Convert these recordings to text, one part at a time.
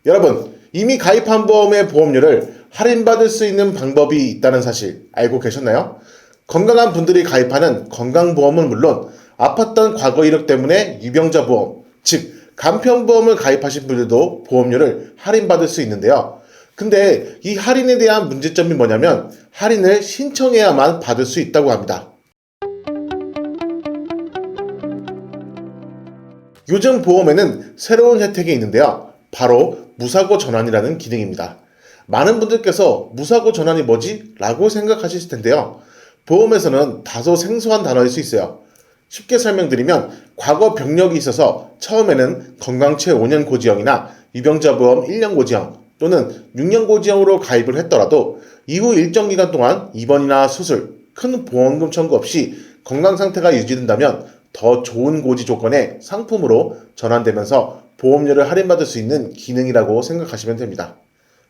여러분, 이미 가입한 보험의 보험료를 할인받을 수 있는 방법이 있다는 사실 알고 계셨나요? 건강한 분들이 가입하는 건강보험은 물론 아팠던 과거 이력 때문에 유병자 보험, 즉 간편보험을 가입하신 분들도 보험료를 할인받을 수 있는데요. 근데 이 할인에 대한 문제점이 뭐냐면 할인을 신청해야만 받을 수 있다고 합니다. 요즘 보험에는 새로운 혜택이 있는데요. 바로 무사고 전환이라는 기능입니다. 많은 분들께서 무사고 전환이 뭐지? 라고 생각하실 텐데요. 보험에서는 다소 생소한 단어일 수 있어요. 쉽게 설명드리면 과거 병력이 있어서 처음에는 건강체 5년 고지형이나 유병자보험 1년 고지형 또는 6년 고지형으로 가입을 했더라도 이후 일정 기간 동안 입원이나 수술, 큰 보험금 청구 없이 건강 상태가 유지된다면 더 좋은 고지 조건의 상품으로 전환되면서 보험료를 할인받을 수 있는 기능이라고 생각하시면 됩니다.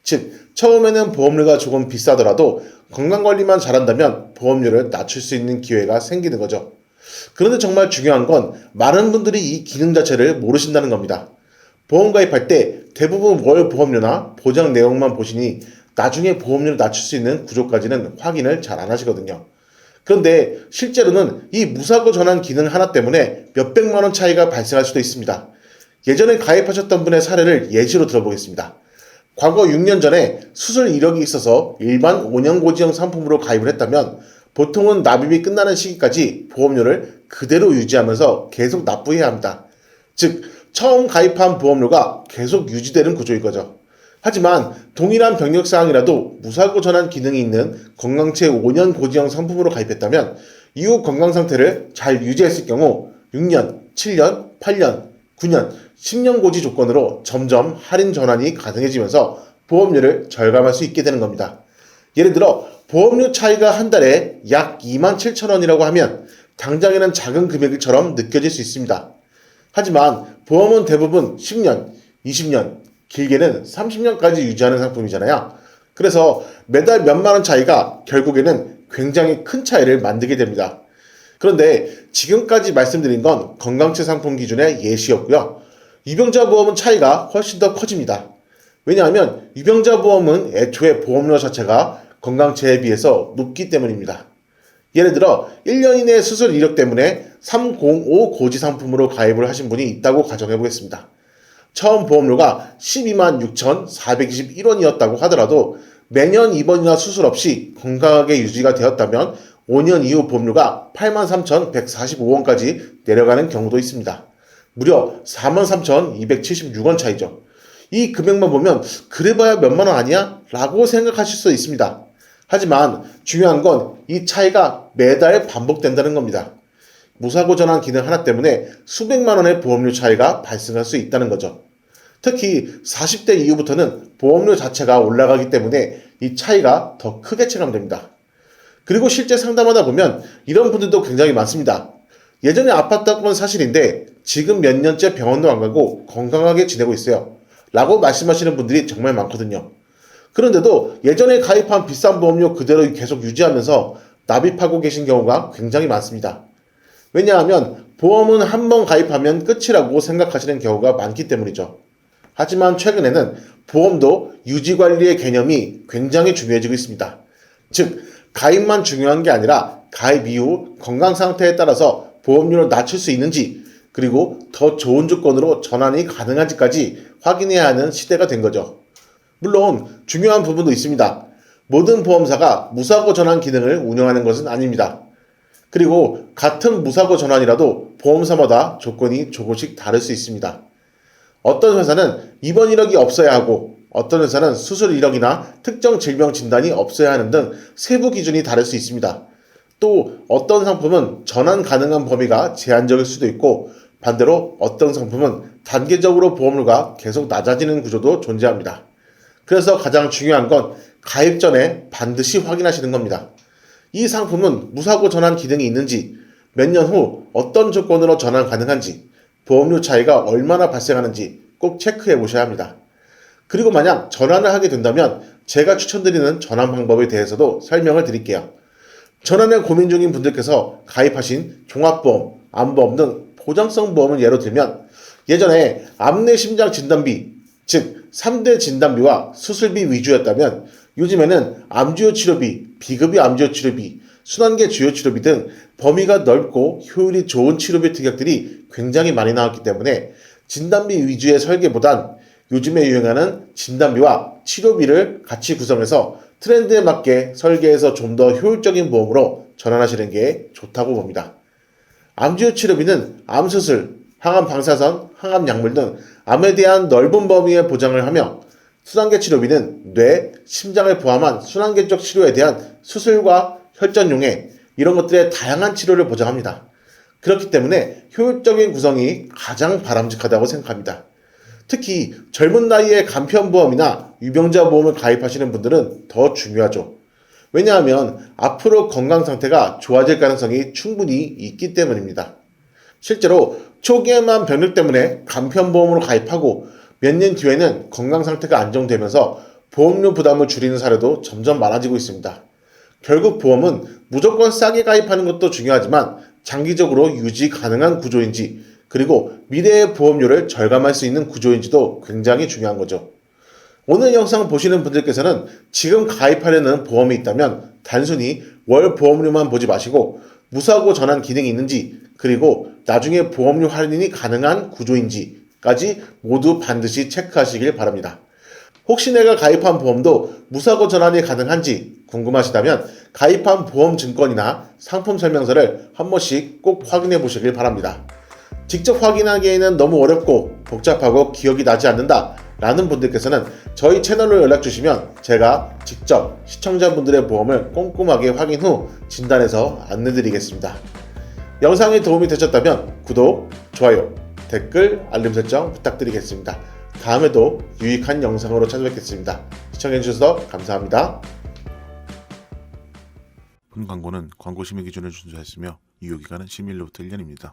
즉, 처음에는 보험료가 조금 비싸더라도 건강관리만 잘한다면 보험료를 낮출 수 있는 기회가 생기는 거죠. 그런데 정말 중요한 건 많은 분들이 이 기능 자체를 모르신다는 겁니다. 보험 가입할 때 대부분 월 보험료나 보장 내용만 보시니 나중에 보험료를 낮출 수 있는 구조까지는 확인을 잘 안 하시거든요. 그런데 실제로는 이 무사고 전환 기능 하나 때문에 몇백만 원 차이가 발생할 수도 있습니다. 예전에 가입하셨던 분의 사례를 예시로 들어보겠습니다. 과거 6년 전에 수술 이력이 있어서 일반 5년 고지형 상품으로 가입을 했다면 보통은 납입이 끝나는 시기까지 보험료를 그대로 유지하면서 계속 납부해야 합니다. 즉, 처음 가입한 보험료가 계속 유지되는 구조인 거죠. 하지만 동일한 병력사항이라도 무사고 전환 기능이 있는 건강체 5년 고지형 상품으로 가입했다면 이후 건강상태를 잘 유지했을 경우 6년, 7년, 8년, 9년, 10년 고지 조건으로 점점 할인 전환이 가능해지면서 보험료를 절감할 수 있게 되는 겁니다. 예를 들어 보험료 차이가 한 달에 약 27,000원이라고 하면 당장에는 작은 금액처럼 느껴질 수 있습니다. 하지만 보험은 대부분 10년, 20년, 길게는 30년까지 유지하는 상품이잖아요. 그래서 매달 몇만 원 차이가 결국에는 굉장히 큰 차이를 만들게 됩니다. 그런데 지금까지 말씀드린 건 건강체 상품 기준의 예시였고요. 유병자 보험은 차이가 훨씬 더 커집니다. 왜냐하면 유병자 보험은 애초에 보험료 자체가 건강체에 비해서 높기 때문입니다. 예를 들어 1년 이내 수술 이력 때문에 305 고지 상품으로 가입을 하신 분이 있다고 가정해 보겠습니다. 처음 보험료가 126,421원이었다고 하더라도 매년 입원이나 수술 없이 건강하게 유지가 되었다면 5년 이후 보험료가 83,145원까지 내려가는 경우도 있습니다. 무려 43,276원 차이죠. 이 금액만 보면 그래봐야 몇만 원 아니야? 라고 생각하실 수 있습니다. 하지만 중요한 건 이 차이가 매달 반복된다는 겁니다. 무사고 전환 기능 하나 때문에 수백만 원의 보험료 차이가 발생할 수 있다는 거죠. 특히 40대 이후부터는 보험료 자체가 올라가기 때문에 이 차이가 더 크게 체감됩니다. 그리고 실제 상담하다 보면 이런 분들도 굉장히 많습니다. 예전에 아팠던 건 사실인데 지금 몇 년째 병원도 안 가고 건강하게 지내고 있어요. 라고 말씀하시는 분들이 정말 많거든요. 그런데도 예전에 가입한 비싼 보험료 그대로 계속 유지하면서 납입하고 계신 경우가 굉장히 많습니다. 왜냐하면 보험은 한 번 가입하면 끝이라고 생각하시는 경우가 많기 때문이죠. 하지만 최근에는 보험도 유지관리의 개념이 굉장히 중요해지고 있습니다. 즉, 가입만 중요한 게 아니라 가입 이후 건강 상태에 따라서 보험료를 낮출 수 있는지 그리고 더 좋은 조건으로 전환이 가능한지까지 확인해야 하는 시대가 된 거죠. 물론 중요한 부분도 있습니다. 모든 보험사가 무사고 전환 기능을 운영하는 것은 아닙니다. 그리고 같은 무사고 전환이라도 보험사마다 조건이 조금씩 다를 수 있습니다. 어떤 회사는 입원 이력이 없어야 하고 어떤 회사는 수술 이력이나 특정 질병 진단이 없어야 하는 등 세부 기준이 다를 수 있습니다. 또 어떤 상품은 전환 가능한 범위가 제한적일 수도 있고 반대로 어떤 상품은 단계적으로 보험료가 계속 낮아지는 구조도 존재합니다. 그래서 가장 중요한 건 가입 전에 반드시 확인하시는 겁니다. 이 상품은 무사고 전환 기능이 있는지, 몇 년 후 어떤 조건으로 전환 가능한지, 보험료 차이가 얼마나 발생하는지 꼭 체크해 보셔야 합니다. 그리고 만약 전환을 하게 된다면 제가 추천드리는 전환 방법에 대해서도 설명을 드릴게요. 전환에 고민 중인 분들께서 가입하신 종합보험, 암보험 등 보장성 보험을 예로 들면 예전에 암내 심장 진단비, 즉 3대 진단비와 수술비 위주였다면 요즘에는 암주요 치료비, 비급여 암주요 치료비, 순환계 주요 치료비 등 범위가 넓고 효율이 좋은 치료비 특약들이 굉장히 많이 나왔기 때문에 진단비 위주의 설계보단 요즘에 유행하는 진단비와 치료비를 같이 구성해서 트렌드에 맞게 설계해서 좀 더 효율적인 보험으로 전환하시는 게 좋다고 봅니다. 암주요 치료비는 암수술, 항암 방사선, 항암 약물 등 암에 대한 넓은 범위의 보장을 하며 순환계 치료비는 뇌, 심장을 포함한 순환계 쪽 치료에 대한 수술과 혈전용해 이런 것들의 다양한 치료를 보장합니다. 그렇기 때문에 효율적인 구성이 가장 바람직하다고 생각합니다. 특히 젊은 나이에 간편보험이나 유병자 보험을 가입하시는 분들은 더 중요하죠. 왜냐하면 앞으로 건강 상태가 좋아질 가능성이 충분히 있기 때문입니다. 실제로 초기에만 병력 때문에 간편보험으로 가입하고 몇 년 뒤에는 건강 상태가 안정되면서 보험료 부담을 줄이는 사례도 점점 많아지고 있습니다. 결국 보험은 무조건 싸게 가입하는 것도 중요하지만 장기적으로 유지 가능한 구조인지 그리고 미래의 보험료를 절감할 수 있는 구조인지도 굉장히 중요한 거죠. 오늘 영상 보시는 분들께서는 지금 가입하려는 보험이 있다면 단순히 월 보험료만 보지 마시고 무사고 전환 기능이 있는지 그리고 나중에 보험료 할인이 가능한 구조인지까지 모두 반드시 체크하시길 바랍니다. 혹시 내가 가입한 보험도 무사고 전환이 가능한지 궁금하시다면 가입한 보험 증권이나 상품 설명서를 한 번씩 꼭 확인해 보시길 바랍니다. 직접 확인하기에는 너무 어렵고 복잡하고 기억이 나지 않는다 라는 분들께서는 저희 채널로 연락 주시면 제가 직접 시청자분들의 보험을 꼼꼼하게 확인 후 진단해서 안내 드리겠습니다. 영상이 도움이 되셨다면 구독, 좋아요, 댓글, 알림 설정 부탁드리겠습니다. 다음에도 유익한 영상으로 찾아뵙겠습니다. 시청해주셔서 감사합니다. 본 광고는 광고 심의 기준을 준수했으며 유효기간은 10일로부터 1년입니다.